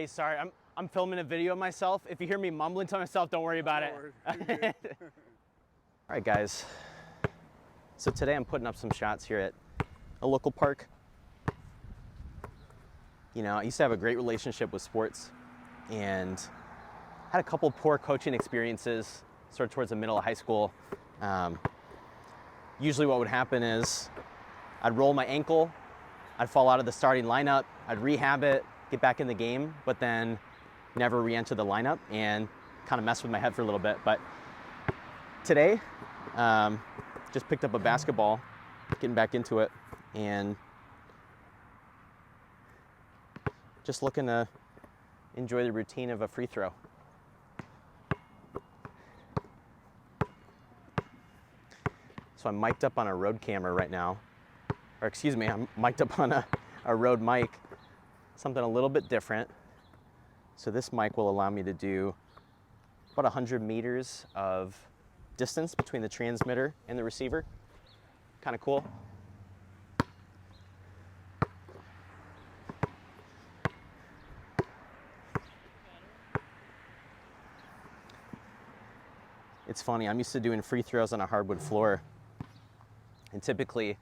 Hey, sorry, I'm filming a video of myself. If you hear me mumbling to myself, don't worry about it. All right, guys. So today I'm putting up some shots here at a local park. You know, I used to have a great relationship with sports and had a couple poor coaching experiences sort of towards the middle of high school. Usually what would happen is I'd roll my ankle, I'd fall out of the starting lineup, I'd rehab it, get back in the game, but then never re-enter the lineup and kind of mess with my head for a little bit. But today, just picked up a basketball, getting back into it, and just looking to enjoy the routine of a free throw. So I'm mic'd up on a Rode camera right now, or excuse me, I'm mic'd up on a Rode mic, something a little bit different. So this mic will allow me to do about 100 meters of distance between the transmitter and the receiver. Kind of cool. It's funny, I'm used to doing free throws on a hardwood floor. And typically,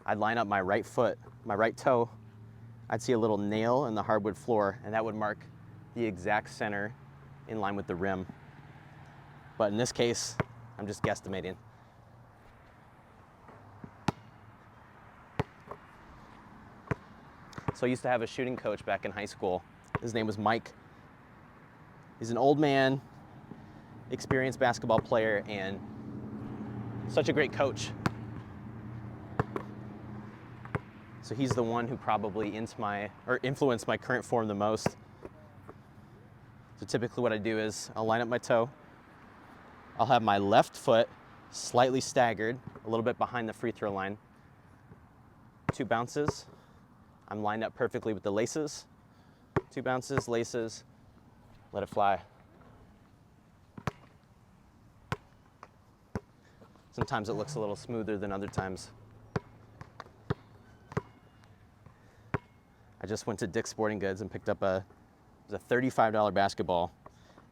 I'd line up my right foot, my right toe. I'd see a little nail in the hardwood floor, and that would mark the exact center in line with the rim. But in this case, I'm just guesstimating. So I used to have a shooting coach back in high school. His name was Mike. He's an old man, experienced basketball player, and such a great coach. So he's the one who probably influenced my current form the most. So typically what I do is I'll line up my toe. I'll have my left foot slightly staggered, a little bit behind the free throw line. 2 bounces. I'm lined up perfectly with the laces. 2 bounces, laces, let it fly. Sometimes it looks a little smoother than other times. I just went to Dick's Sporting Goods and picked up a $35 basketball.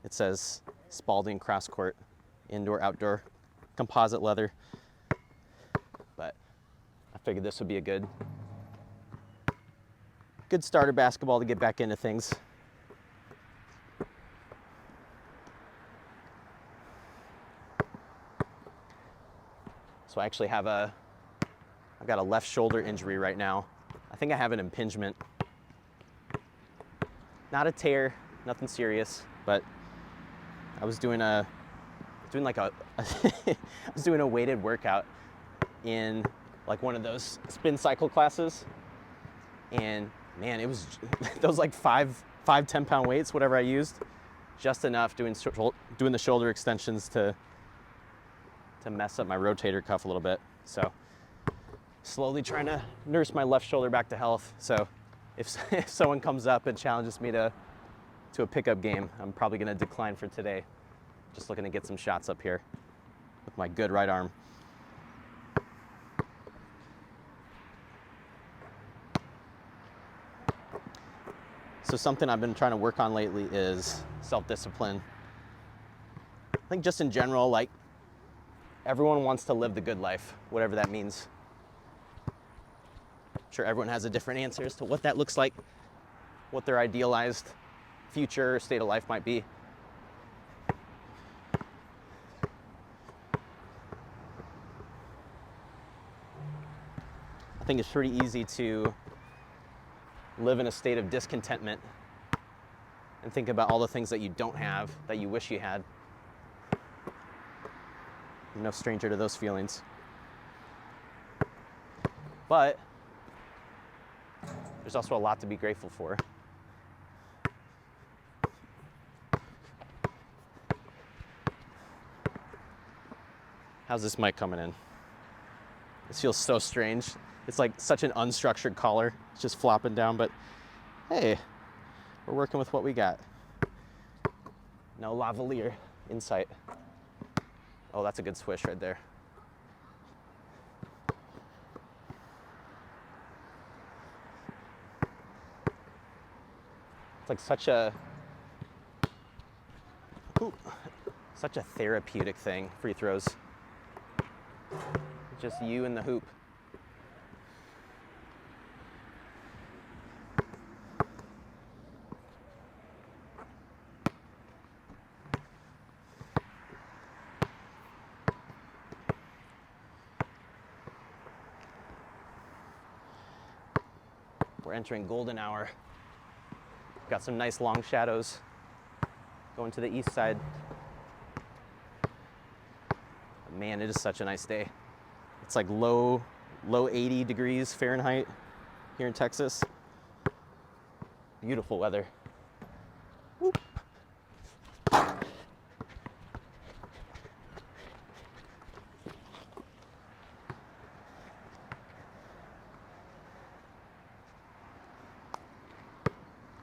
It says Spalding Cross Court, indoor, outdoor, composite leather. But I figured this would be a good starter basketball to get back into things. So I actually I've got a left shoulder injury right now. I think I have an impingement. Not a tear, nothing serious, but I was doing a weighted workout in like one of those spin cycle classes. And man, it was those like 10-pound weights, whatever I used, just enough doing the shoulder extensions to mess up my rotator cuff a little bit. So slowly trying to nurse my left shoulder back to health. So if someone comes up and challenges me to a pickup game, I'm probably going to decline for today. Just looking to get some shots up here with my good right arm. So something I've been trying to work on lately is self-discipline. I think just in general, like, everyone wants to live the good life, whatever that means. I'm sure everyone has a different answer as to what that looks like, what their idealized future or state of life might be. I think it's pretty easy to live in a state of discontentment and think about all the things that you don't have that you wish you had. I'm no stranger to those feelings. But there's also a lot to be grateful for. How's this mic coming in? This feels so strange. It's like such an unstructured collar. It's just flopping down, but hey, we're working with what we got. No lavalier in sight. Oh, that's a good swish right there. It's like such a such a therapeutic thing, free throws. Just you and the hoop. We're entering golden hour. Got some nice long shadows going to the east side. Man, it is such a nice day. It's like low 80 degrees Fahrenheit here in Texas. Beautiful weather. Whoop.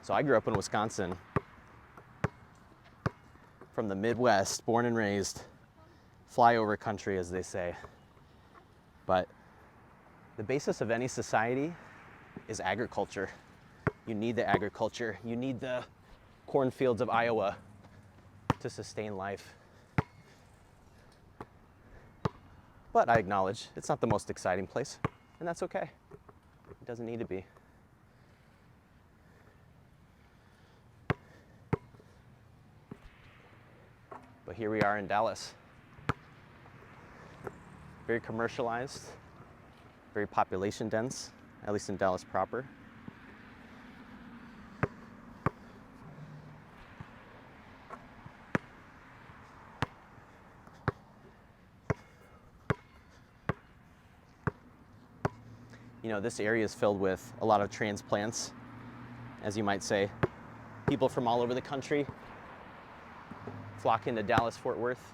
So I grew up in Wisconsin, from the Midwest, born and raised, flyover country, as they say. But the basis of any society is agriculture. You need the agriculture. You need the cornfields of Iowa to sustain life. But I acknowledge it's not the most exciting place, and that's okay. It doesn't need to be. But here we are in Dallas. Very commercialized, very population dense, at least in Dallas proper. You know, this area is filled with a lot of transplants, as you might say. People from all over the country flock into Dallas-Fort Worth,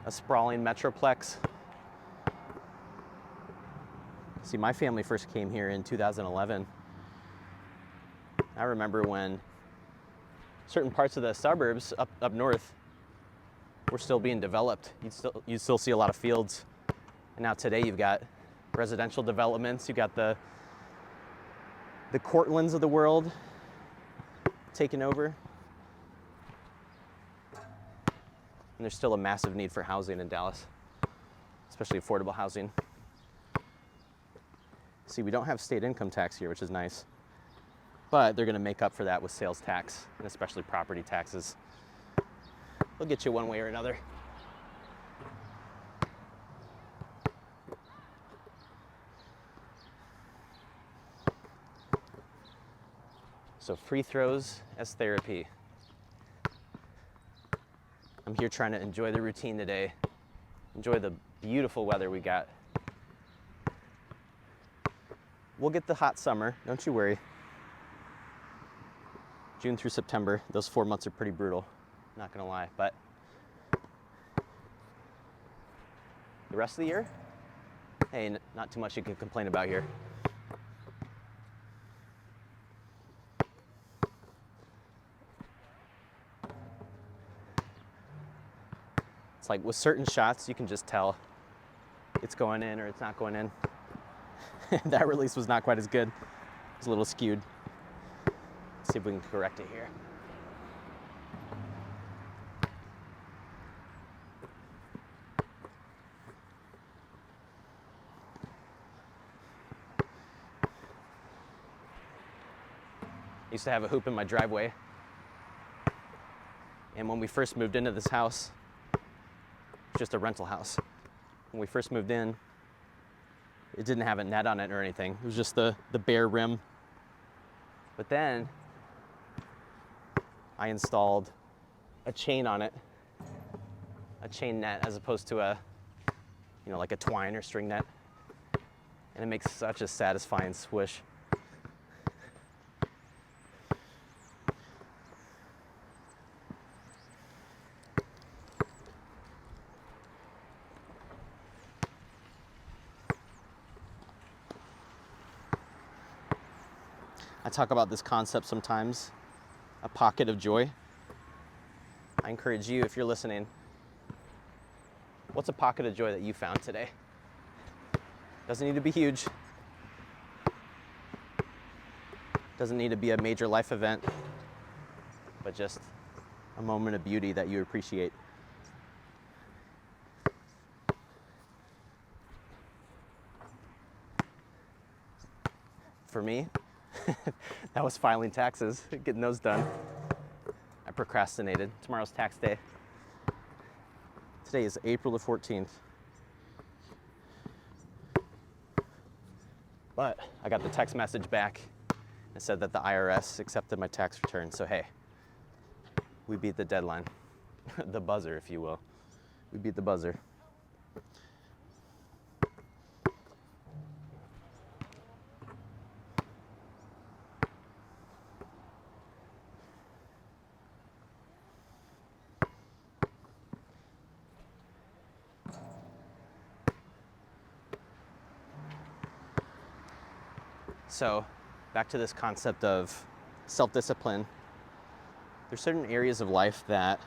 a sprawling metroplex. See, my family first came here in 2011. I remember when certain parts of the suburbs up north were still being developed. You'd still see a lot of fields. And now today you've got residential developments. You've got the Cortlands of the world taking over. And there's still a massive need for housing in Dallas, especially affordable housing. See, we don't have state income tax here, which is nice, but they're going to make up for that with sales tax, and especially property taxes. They'll get you one way or another. So free throws as therapy. I'm here trying to enjoy the routine today, enjoy the beautiful weather we got. We'll get the hot summer, don't you worry. June through September, those 4 months are pretty brutal, not gonna lie, but the rest of the year, hey, not too much you can complain about here. It's like with certain shots, you can just tell it's going in or it's not going in. That release was not quite as good. It was a little skewed. Let's see if we can correct it here. I used to have a hoop in my driveway. And when we first moved into this house, just a rental house. When we first moved in, it didn't have a net on it or anything. It was just the bare rim. But then I installed a chain on it, a chain net as opposed to a, like a twine or string net. And it makes such a satisfying swish. I talk about this concept sometimes, a pocket of joy. I encourage you, if you're listening, what's a pocket of joy that you found today? Doesn't need to be huge. Doesn't need to be a major life event. but just a moment of beauty that you appreciate. For me, that was filing taxes, getting those done. I procrastinated. Tomorrow's tax day. Today is April the 14th. But I got the text message back and said that the IRS accepted my tax return. So hey, we beat the deadline. The buzzer, if you will. We beat the buzzer. So back to this concept of self-discipline. There's certain areas of life that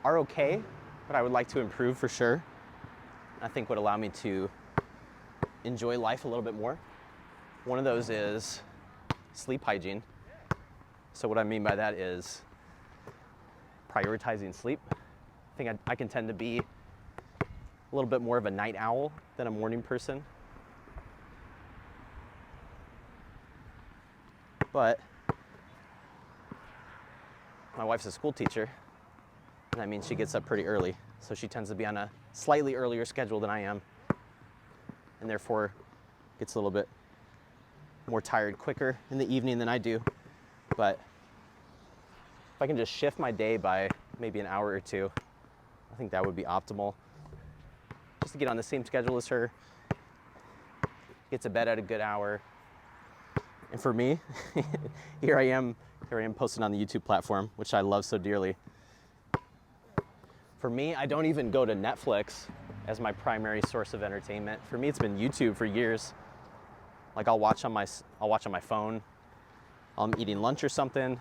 are okay, but I would like to improve for sure. I think would allow me to enjoy life a little bit more. One of those is sleep hygiene. So what I mean by that is prioritizing sleep. I think I can tend to be a little bit more of a night owl than a morning person. But my wife's a school teacher, and that means she gets up pretty early. So she tends to be on a slightly earlier schedule than I am, and therefore gets a little bit more tired quicker in the evening than I do. But if I can just shift my day by maybe an hour or two, I think that would be optimal. Just to get on the same schedule as her, get to bed at a good hour. And for me, here I am posting on the YouTube platform, which I love so dearly. For me, I don't even go to Netflix as my primary source of entertainment. For me, it's been YouTube for years. Like I'll watch on my phone. I'm eating lunch or something.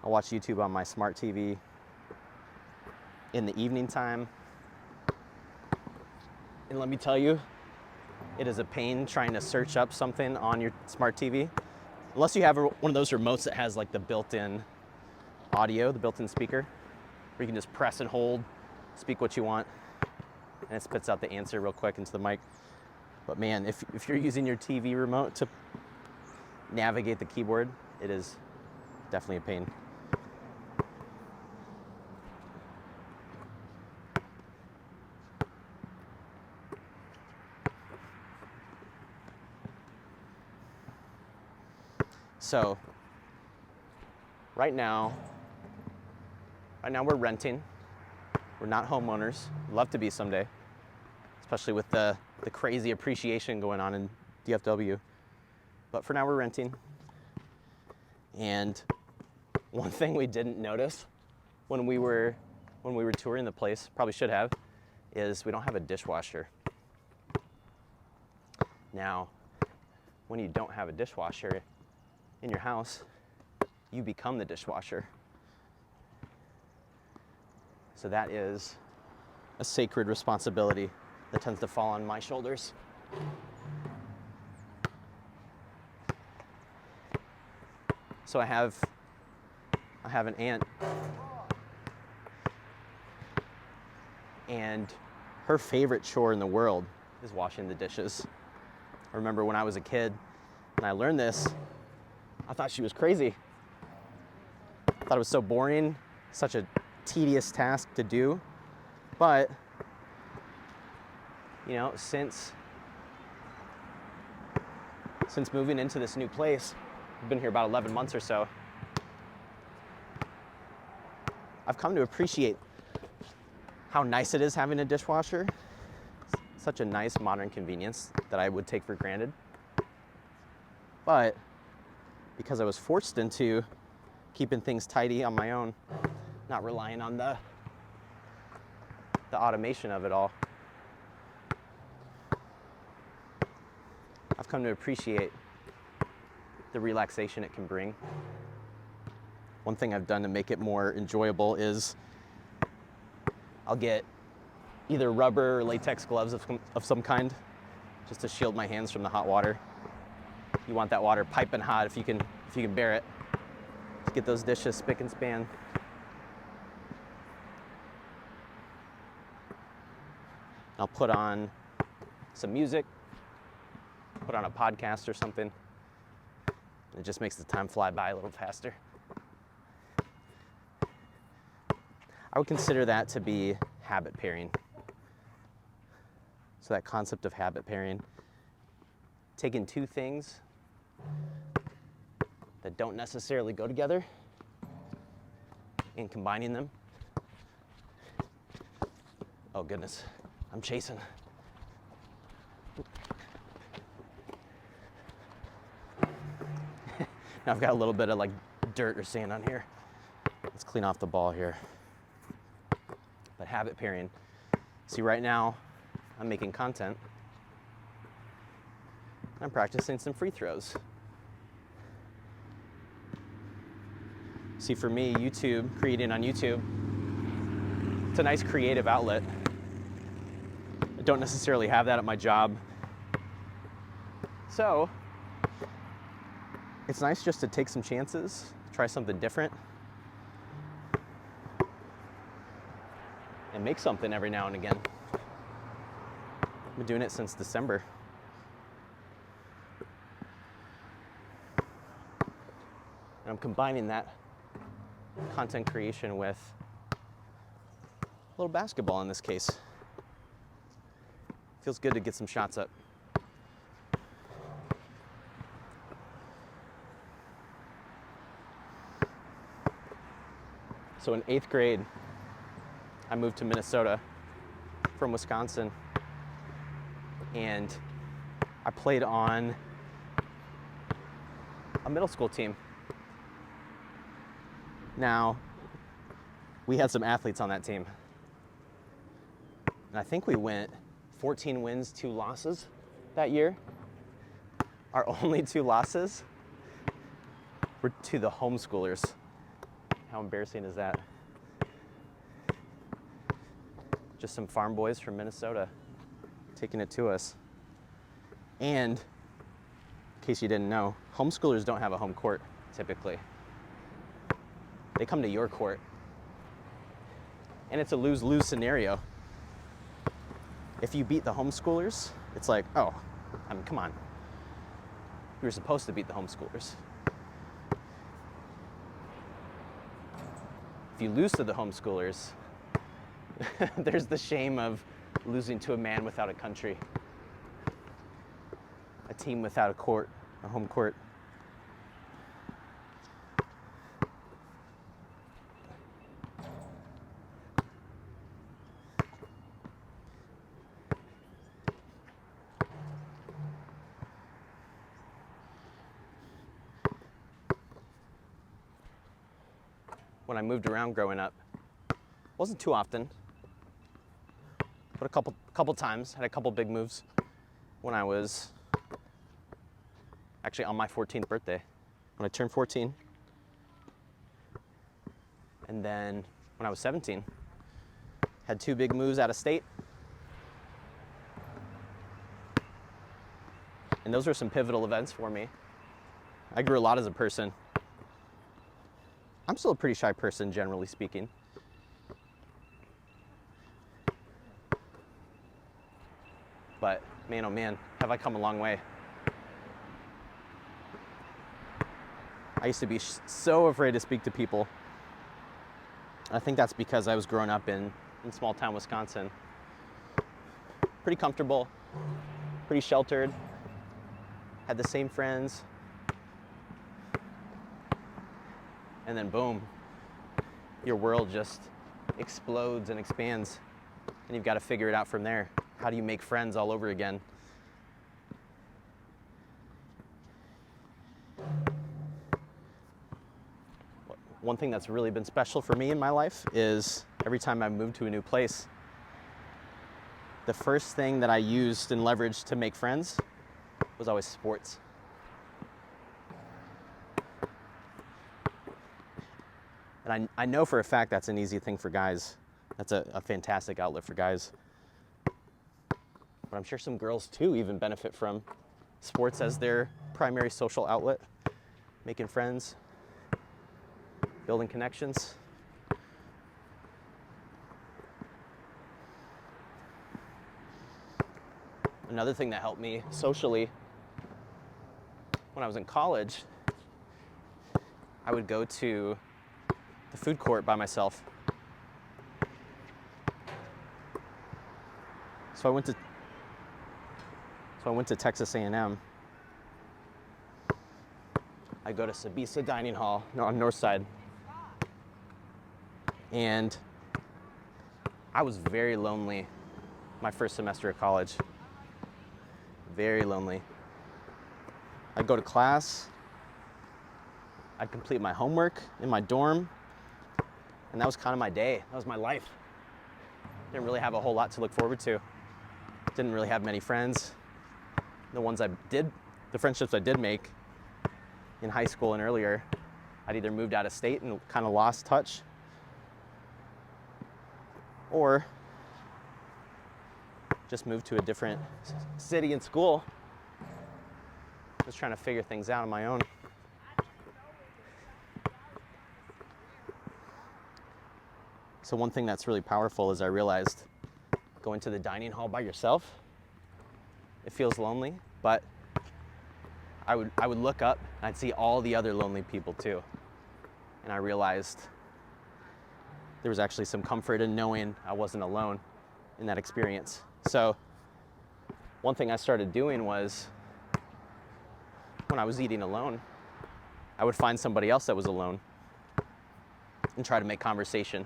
I'll watch YouTube on my smart TV in the evening time. And let me tell you, it is a pain trying to search up something on your smart TV. Unless you have one of those remotes that has like the built-in audio, the built-in speaker, where you can just press and hold, speak what you want, and it spits out the answer real quick into the mic. But man, if you're using your TV remote to navigate the keyboard, it is definitely a pain. So right now we're renting. We're not homeowners. Love to be someday, especially with the crazy appreciation going on in DFW. But for now we're renting. And one thing we didn't notice when we were touring the place, probably should have, is we don't have a dishwasher. Now, when you don't have a dishwasher in your house, you become the dishwasher. So that is a sacred responsibility that tends to fall on my shoulders. So I have an aunt, and her favorite chore in the world is washing the dishes. I remember when I was a kid and I learned this, I thought she was crazy. I thought it was so boring, such a tedious task to do. But, you know, since moving into this new place, I've been here about 11 months or so, I've come to appreciate how nice it is having a dishwasher. It's such a nice modern convenience that I would take for granted. But because I was forced into keeping things tidy on my own, not relying on the automation of it all, I've come to appreciate the relaxation it can bring. One thing I've done to make it more enjoyable is I'll get either rubber or latex gloves of some kind, just to shield my hands from the hot water. You want that water piping hot if you can bear it. Get those dishes spick and span. I'll put on some music, put on a podcast or something. It just makes the time fly by a little faster. I would consider that to be habit pairing. So that concept of habit pairing, taking two things that don't necessarily go together and combining them. Oh goodness, I'm chasing. Now I've got a little bit of like dirt or sand on here. Let's clean off the ball here. But habit pairing. See, right now I'm making content. I'm practicing some free throws. See, for me, YouTube, creating on YouTube, it's a nice creative outlet. I don't necessarily have that at my job. So, it's nice just to take some chances, try something different, and make something every now and again. I've been doing it since December. And I'm combining that content creation with a little basketball in this case. Feels good to get some shots up. So in 8th grade, I moved to Minnesota from Wisconsin, and I played on a middle school team. Now, we had some athletes on that team, and I think we went 14 wins, 2 losses that year. Our only 2 losses were to the homeschoolers. How embarrassing is that? Just some farm boys from Minnesota taking it to us. And in case you didn't know, homeschoolers don't have a home court typically. They come to your court. And it's a lose-lose scenario. If you beat the homeschoolers, it's like, oh, I mean, come on. You were supposed to beat the homeschoolers. If you lose to the homeschoolers, there's the shame of losing to a man without a country, a team without a court, a home court. When I moved around growing up, wasn't too often, but a couple times. Had a couple big moves when I was actually on my 14th birthday, when I turned 14. And then when I was 17, had 2 big moves out of state. And those were some pivotal events for me. I grew a lot as a person. I'm still a pretty shy person, generally speaking. But man, oh man, have I come a long way. I used to be so afraid to speak to people. I think that's because I was growing up in small town Wisconsin. Pretty comfortable, pretty sheltered, had the same friends. And then boom, your world just explodes and expands, and you've got to figure it out from there. How do you make friends all over again? One thing that's really been special for me in my life is every time I moved to a new place, the first thing that I used and leveraged to make friends was always sports. And I know for a fact that's an easy thing for guys. That's a fantastic outlet for guys. But I'm sure some girls too even benefit from sports as their primary social outlet, making friends. building connections. Another thing that helped me socially, when I was in college, I would go to the food court by myself. So I went to Texas A&M. I go to Sabisa Dining Hall on North Side. And I was very lonely my first semester of college. Very lonely. I'd go to class, I'd complete my homework in my dorm, and that was kind of my day. That was my life. Didn't really have a whole lot to look forward to. Didn't really have many friends. The friendships I did make in high school and earlier, I'd either moved out of state and kind of lost touch, or just moved to a different city and school. Just trying to figure things out on my own. So one thing that's really powerful is I realized going to the dining hall by yourself, it feels lonely, but I would look up and I'd see all the other lonely people too. And I realized there was actually some comfort in knowing I wasn't alone in that experience. So one thing I started doing was, when I was eating alone, I would find somebody else that was alone and try to make conversation.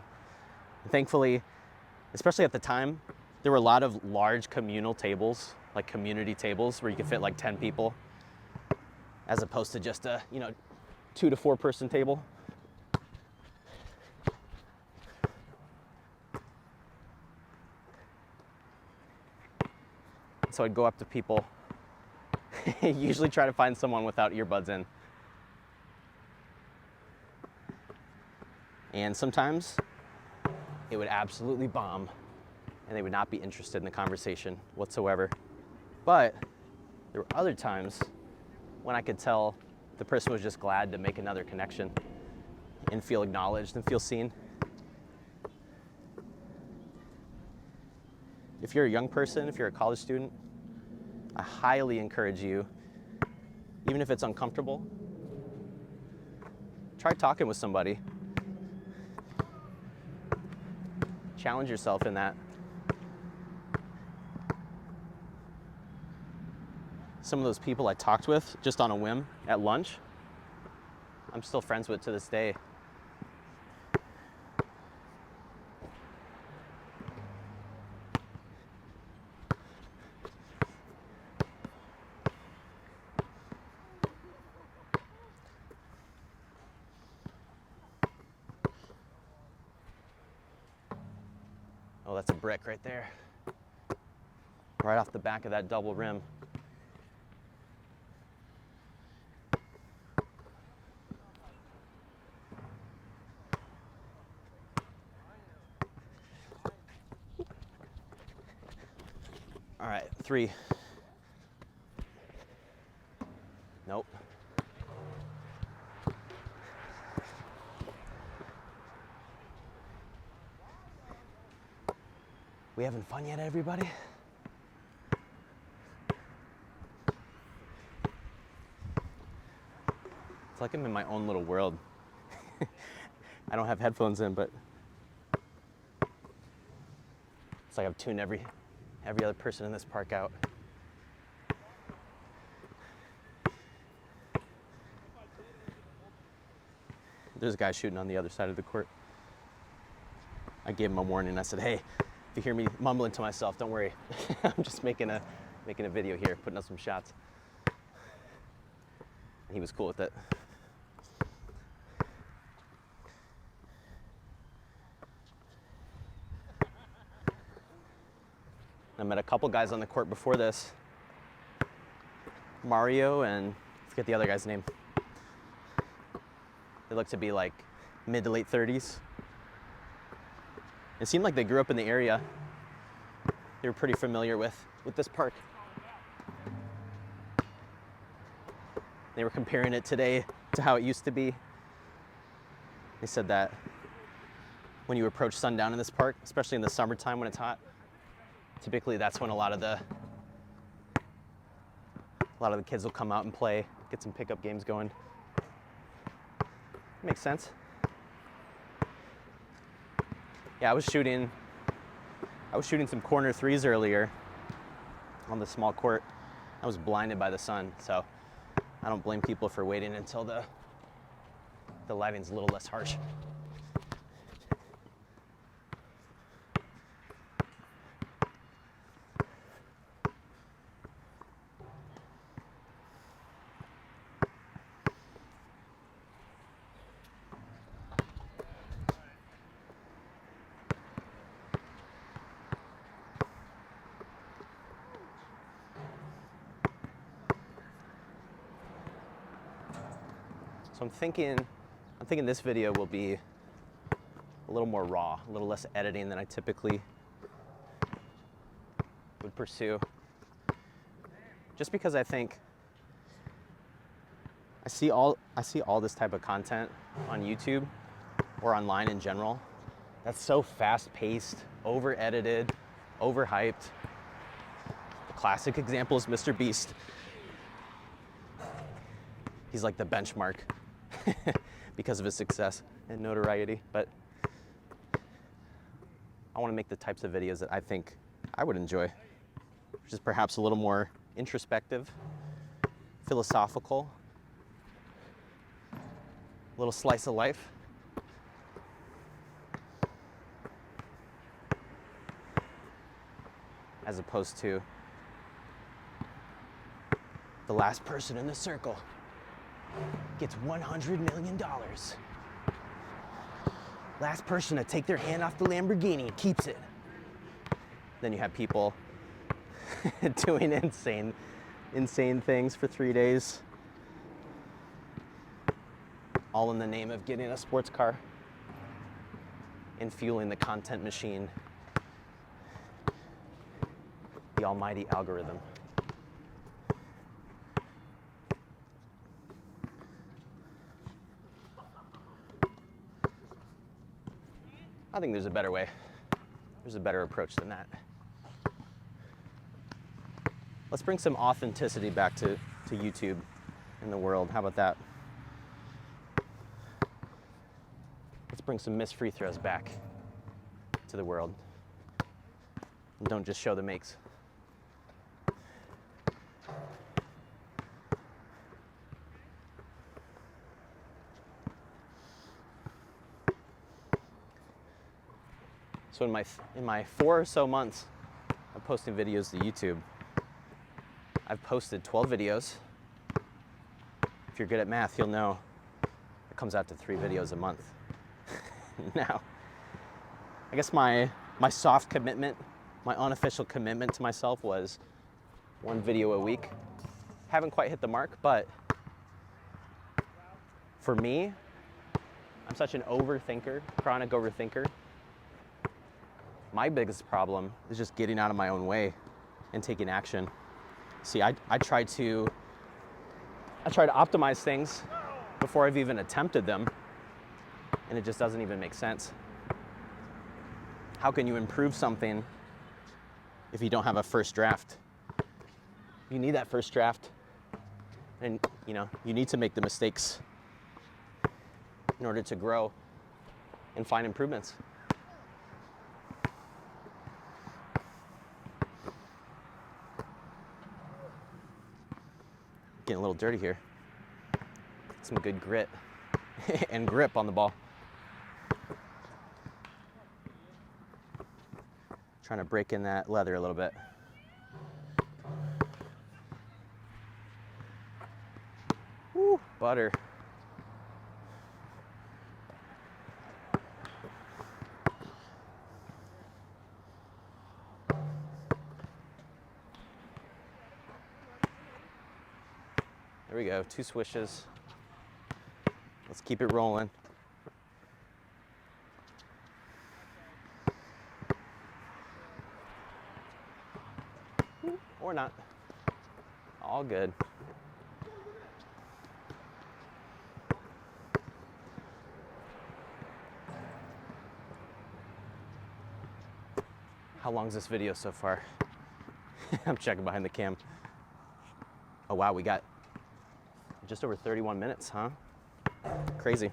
And thankfully, especially at the time, there were a lot of large communal tables, like community tables where you could fit like 10 people, as opposed to just a 2 to 4 person table. So I'd go up to people, usually try to find someone without earbuds in. And sometimes it would absolutely bomb and they would not be interested in the conversation whatsoever. But there were other times when I could tell the person was just glad to make another connection and feel acknowledged and feel seen. If you're a young person, if you're a college student, I highly encourage you, even if it's uncomfortable, try talking with somebody. Challenge yourself in that. Some of those people I talked with just on a whim at lunch, I'm still friends with to this day. Oh, that's a brick right there. Right off the back of that double rim. All right, 3. Nope. We having fun yet, everybody? It's like I'm in my own little world. I don't have headphones in, but it's like I've tuned every other person in this park out. There's a guy shooting on the other side of the court. I gave him a warning. I said, hey, if you hear me mumbling to myself, don't worry. I'm just making a video here, putting up some shots. And he was cool with it. I met a couple guys on the court before this. Mario and I forget the other guy's name. They looked to be like mid to late 30s. It seemed like they grew up in the area. They were pretty familiar with this park. They were comparing it today to how it used to be. They said that when you approach sundown in this park, especially in the summertime when it's hot, typically that's when a lot of the kids will come out and play, get some pickup games going. Makes sense. Yeah, I was shooting some corner threes earlier on the small court. I was blinded by the sun, so I don't blame people for waiting until the lighting's a little less harsh. So I'm thinking this video will be a little more raw, a little less editing than I typically would pursue. Just because I think I see all this type of content on YouTube or online in general that's so fast-paced, over-edited, over-hyped. The classic example is Mr. Beast. He's like the benchmark because of his success and notoriety, but I want to make the types of videos that I think I would enjoy, which is perhaps a little more introspective, philosophical, a little slice of life. As opposed to the last person in the circle gets $100 million. Last person to take their hand off the Lamborghini keeps it. Then you have people doing insane things for 3 days, all in the name of getting a sports car and fueling the content machine, the almighty algorithm. I think there's a better way. There's a better approach than that. Let's bring some authenticity back to YouTube and the world. How about that? Let's bring some missed free throws back to the world. And don't just show the makes. So in my 4 or so months of posting videos to YouTube, I've posted 12 videos. If you're good at math, you'll know it comes out to 3 videos a month. Now, I guess my soft commitment, my unofficial commitment to myself was 1 video a week. Haven't quite hit the mark, but for me, I'm such an overthinker, chronic overthinker. My biggest problem is just getting out of my own way and taking action. See, I try to optimize things before I've even attempted them, and it just doesn't even make sense. How can you improve something if you don't have a first draft? You need that first draft, and you need to make the mistakes in order to grow and find improvements. Getting a little dirty here. Some good grit and grip on the ball. Trying to break in that leather a little bit. Woo, butter. There we go, 2 swishes. Let's keep it rolling. Or not. All good. How long is this video so far? I'm checking behind the cam. Oh wow, we got just over 31 minutes, huh? Crazy.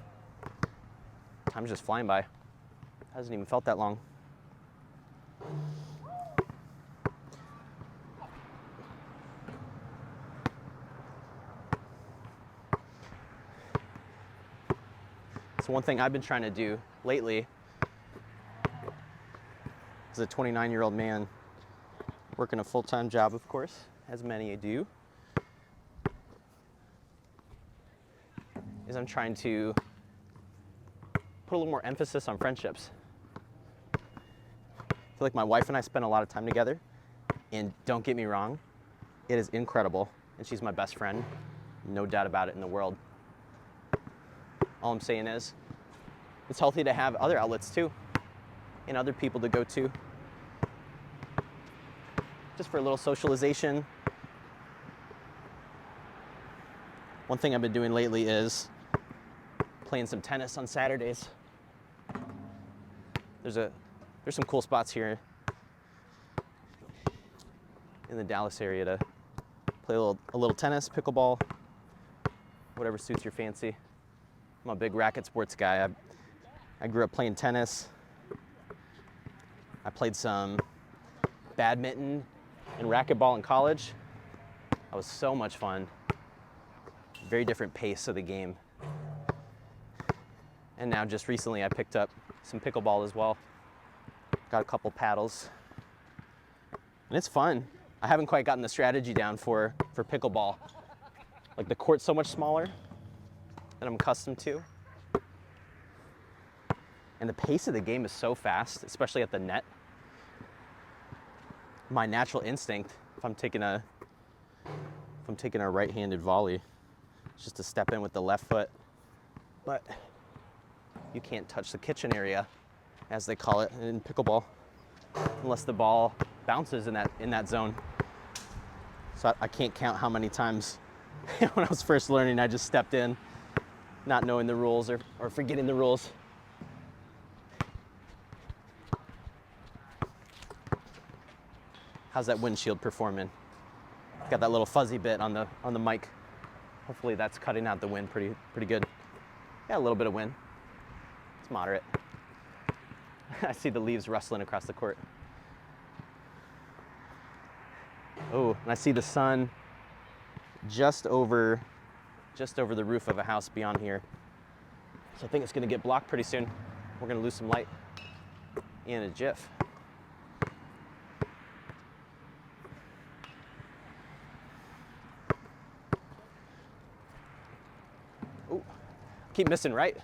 Time's just flying by. Hasn't even felt that long. So one thing I've been trying to do lately as a 29-year-old man working a full-time job, of course, as many do, is I'm trying to put a little more emphasis on friendships. I feel like my wife and I spend a lot of time together, and don't get me wrong, it is incredible, and she's my best friend, no doubt about it in the world. All I'm saying is, it's healthy to have other outlets too, and other people to go to, just for a little socialization. One thing I've been doing lately is playing some tennis on Saturdays. There's some cool spots here in the Dallas area to play a little tennis, pickleball, whatever suits your fancy. I'm a big racket sports guy. I grew up playing tennis. I played some badminton and racquetball in college. That was so much fun. Very different pace of the game. And now just recently I picked up some pickleball as well. Got a couple paddles. And it's fun. I haven't quite gotten the strategy down for pickleball. Like the court's so much smaller than I'm accustomed to. And the pace of the game is so fast, especially at the net. My natural instinct, if I'm taking a right-handed volley, is just to step in with the left foot. But you can't touch the kitchen area, as they call it in pickleball, unless the ball bounces in that zone. So I can't count how many times when I was first learning, I just stepped in, not knowing the rules or forgetting the rules. How's that windshield performing? Got that little fuzzy bit on the mic. Hopefully that's cutting out the wind pretty good. Yeah, a little bit of wind. It's moderate. I see the leaves rustling across the court. Oh, and I see the sun just over the roof of a house beyond here. So I think it's gonna get blocked pretty soon. We're gonna lose some light in a jiff. Oh, keep missing right.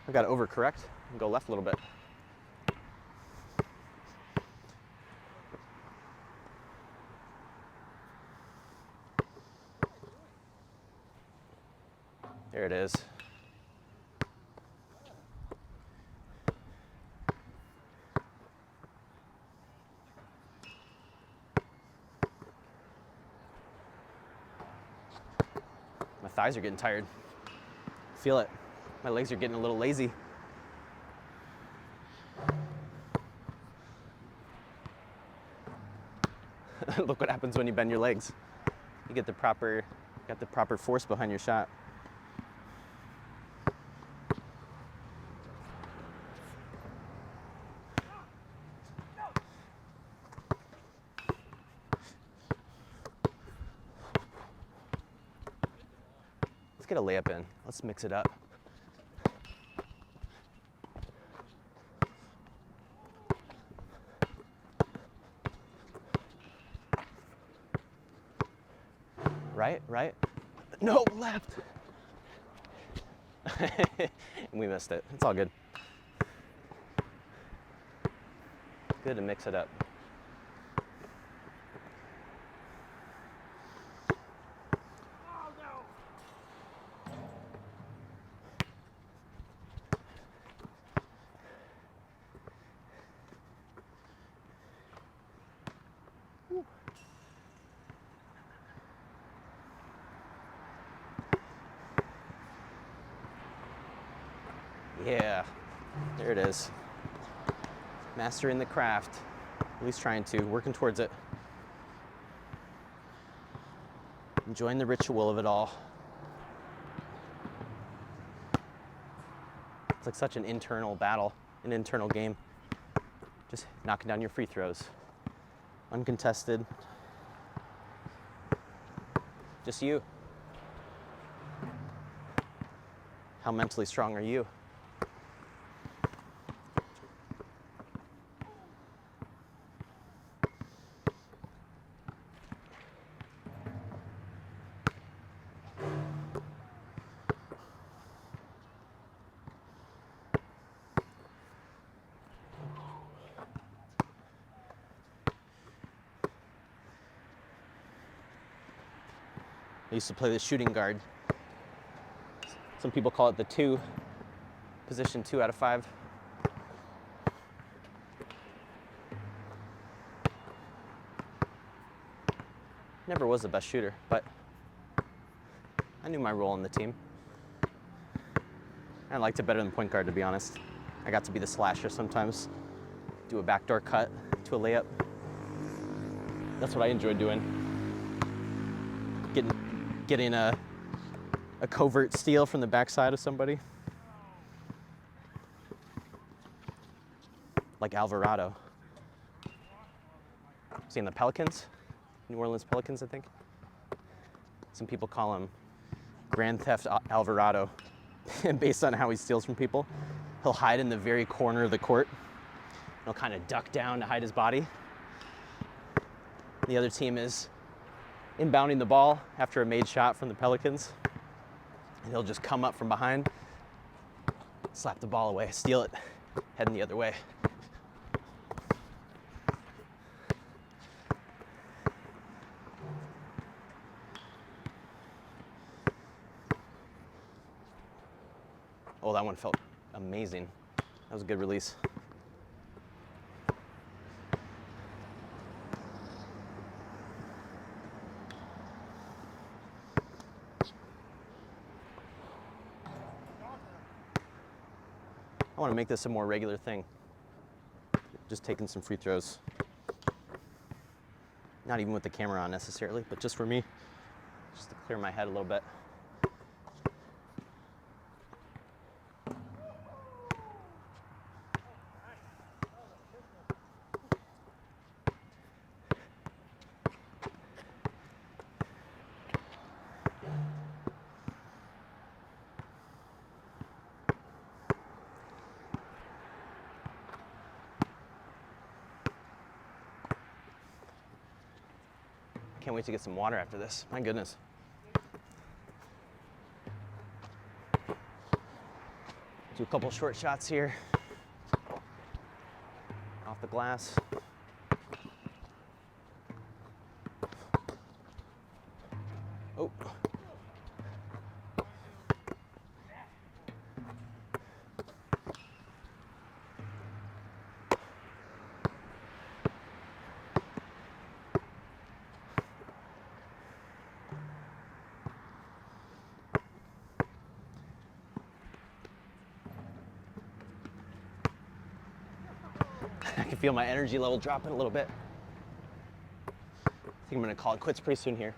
I've got to overcorrect and go left a little bit. There it is. My thighs are getting tired. Feel it. My legs are getting a little lazy. Look what happens when you bend your legs. You get the proper force behind your shot. Let's get a layup in. Let's mix it up. Right. No, left. We missed it. It's all good. Good to mix it up. Yeah, there it is. Mastering the craft. At least trying to, working towards it. Enjoying the ritual of it all. It's like such an internal battle, an internal game. Just knocking down your free throws. Uncontested. Just you. How mentally strong are you? I used to play the shooting guard. Some people call it the 2, position 2 out of 5. Never was the best shooter, but I knew my role in the team. I liked it better than point guard, to be honest. I got to be the slasher sometimes, do a backdoor cut to a layup. That's what I enjoyed doing. Getting a covert steal from the backside of somebody. Like Alvarado. Seen the Pelicans? New Orleans Pelicans, I think. Some people call him Grand Theft Alvarado, based on how he steals from people. He'll hide in the very corner of the court. He'll kind of duck down to hide his body. The other team is inbounding the ball after a made shot from the Pelicans. And he'll just come up from behind, slap the ball away, steal it, heading the other way. Oh, that one felt amazing. That was a good release. I want to make this a more regular thing. Just taking some free throws. Not even with the camera on necessarily, but just for me, just to clear my head a little bit. Can't wait to get some water after this. My goodness. Do a couple short shots here. Off the glass. Oh. I can feel my energy level dropping a little bit. I think I'm gonna call it quits pretty soon here.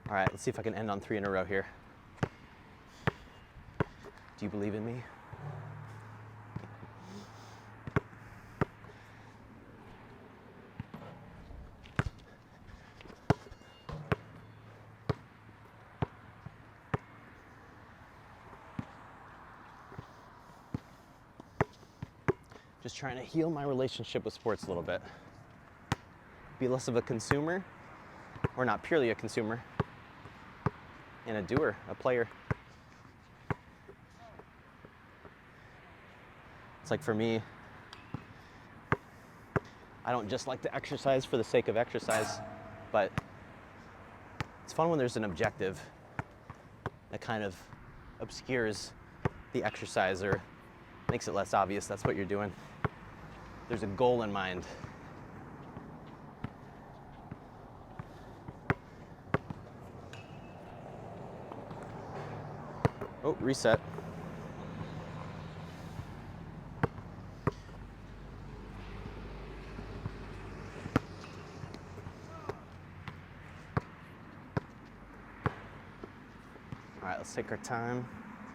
All right, let's see if I can end on 3 in a row here. Do you believe in me? Just trying to heal my relationship with sports a little bit. Be less of a consumer, or not purely a consumer, and a doer, a player. It's like for me, I don't just like to exercise for the sake of exercise, but it's fun when there's an objective that kind of obscures the exercise or makes it less obvious that's what you're doing. There's a goal in mind. Oh, reset. All right, let's take our time,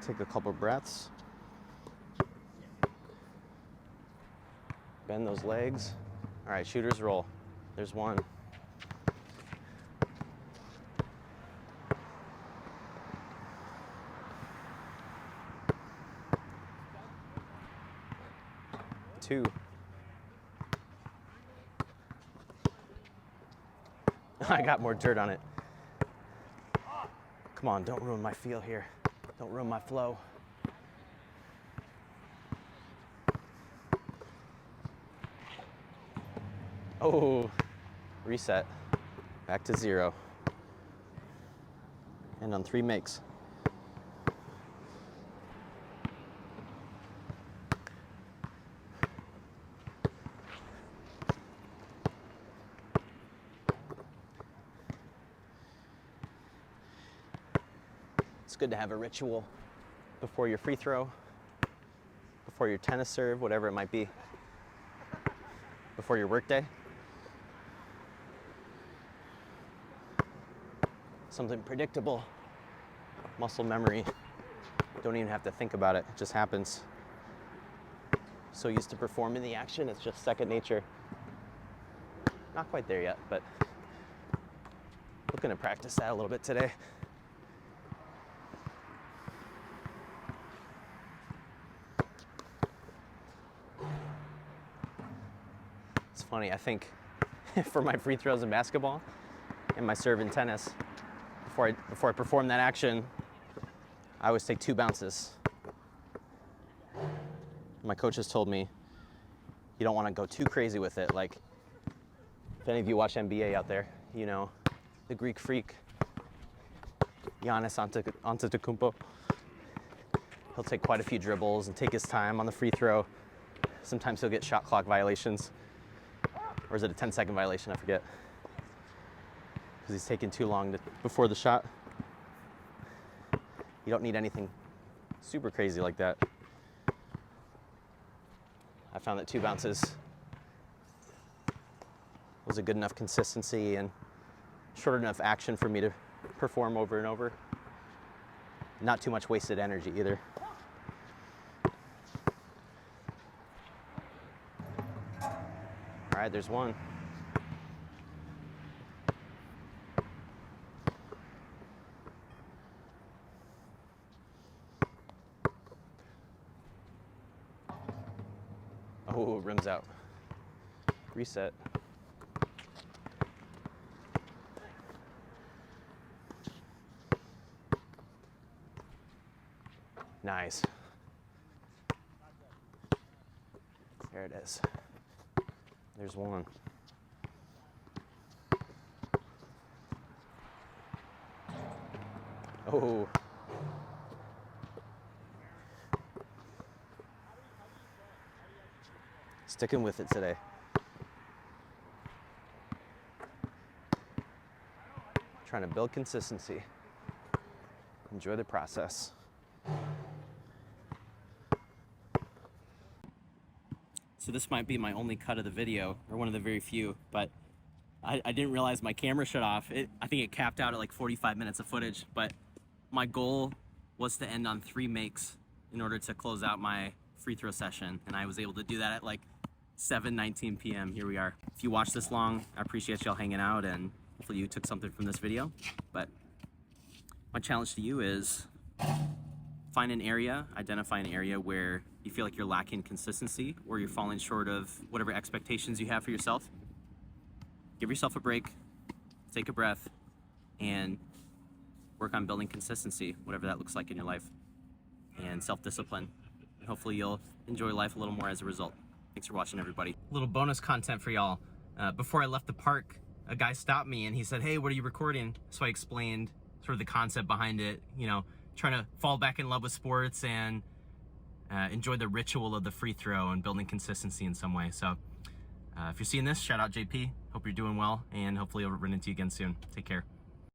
take a couple breaths. Bend those legs. All right, shooters roll. There's one. Two. I got more dirt on it. Come on, don't ruin my feel here. Don't ruin my flow. Oh, reset. Back to 0. And on 3 makes. It's good to have a ritual before your free throw, before your tennis serve, whatever it might be, before your workday. Something predictable, muscle memory. Don't even have to think about it, it just happens. So used to performing the action, it's just second nature. Not quite there yet, but looking to practice that a little bit today. It's funny, I think for my free throws in basketball and my serve in tennis, before I perform that action, I always take 2 bounces. My coaches told me you don't want to go too crazy with it. Like, if any of you watch NBA out there, you know, the Greek freak, Giannis Antetokounmpo. He'll take quite a few dribbles and take his time on the free throw. Sometimes he'll get shot clock violations. Or is it a 10-second violation? I forget. Because he's taking too long before the shot. You don't need anything super crazy like that. I found that 2 bounces was a good enough consistency and short enough action for me to perform over and over. Not too much wasted energy either. All right, there's one. Oh, rims out. Reset. Nice. There it is. There's one. Oh. Sticking with it today. Trying to build consistency. Enjoy the process. So this might be my only cut of the video, or one of the very few, but I didn't realize my camera shut off. I think it capped out at like 45 minutes of footage, but my goal was to end on 3 makes in order to close out my free throw session, and I was able to do that at like 7:19 p.m. Here we are. If you watched this long, I appreciate y'all hanging out, and hopefully you took something from this video. But my challenge to you is identify an area where you feel like you're lacking consistency or you're falling short of whatever expectations you have for yourself. Give yourself a break, take a breath, and work on building consistency, whatever that looks like in your life, and self-discipline. And hopefully you'll enjoy life a little more as a result. Thanks for watching, everybody. A little bonus content for y'all. Before I left the park, a guy stopped me and he said, "Hey, what are you recording?" So I explained sort of the concept behind it, you know, trying to fall back in love with sports and enjoy the ritual of the free throw and building consistency in some way. So if you're seeing this, shout out JP. Hope you're doing well, and hopefully I'll run into you again soon. Take care.